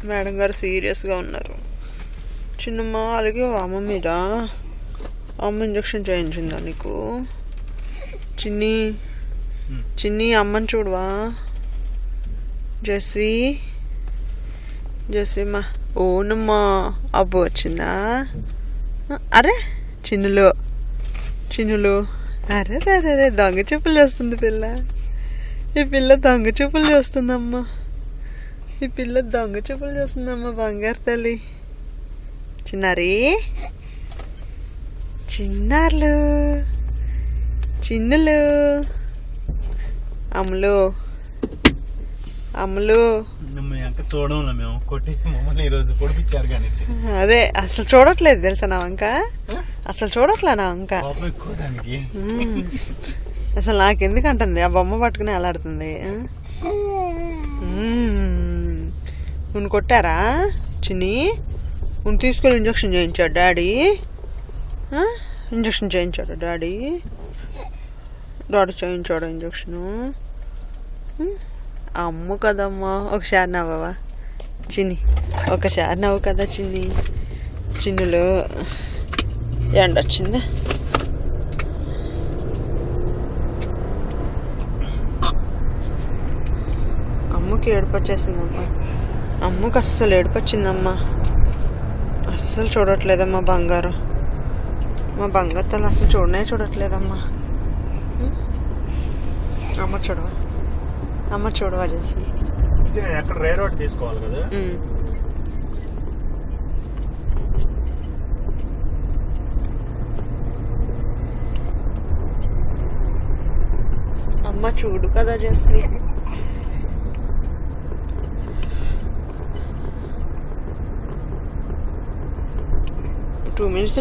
Madam గారు సీరియస్గా ఉన్నారు. చిన్నమ్మ అలాగే అమ్మ మీద అమ్మ ఇంజక్షన్ చేయించిందా నీకు? చిన్ని అమ్మని చూడవా? జస్వీమా ఓనమ్మా అబ్బు వచ్చిందా? అరే చిన్నులు అరే రే దొంగ చెప్పులు చేస్తుంది పిల్ల. ఈ పిల్ల దొంగ చెప్పులు చేస్తుందమ్మా. బంగారు తల్లి. చిన్నులు అమ్ములు చూడంలో మేము కొట్టి మమ్మల్ని ఈరోజు పొడిపించారు. కానీ అదే అసలు చూడట్లేదు తెలుసా నా వంక. అసలు చూడట్లే నా వంక. అసలు నాకెందుకు అంటుంది ఆ బొమ్మ పట్టుకుని అలాడుతుంది. నువ్వు కొట్టారా చిన్ని? నువ్వు తీసుకొని ఇంజక్షన్ చేయించాడు డాడీ. ఇంజక్షన్ చేయించాడు డాడీ చేయించాడు ఇంజక్షను. అమ్ము కదమ్మా. ఒకసారి నవ్వవా చిన్ని? ఒకసారి నవ్వు కదా చిన్నులు. ఎండ వచ్చింది. అమ్మకి ఏడుపు వచ్చేసిందమ్మా. అమ్మకి అస్సలు ఏడుపు వచ్చిందమ్మా. అస్సలు చూడట్లేదమ్మా బంగారు. మా బంగారు తల్లి అసలు చూడట్లేదమ్మా. అమ్మ చూడవా చేసి ఎక్కడ రే రోడ్ తీసుకోవాలి కదా. 'అమ్మ చూడు కదా జస్వి. 2 minutes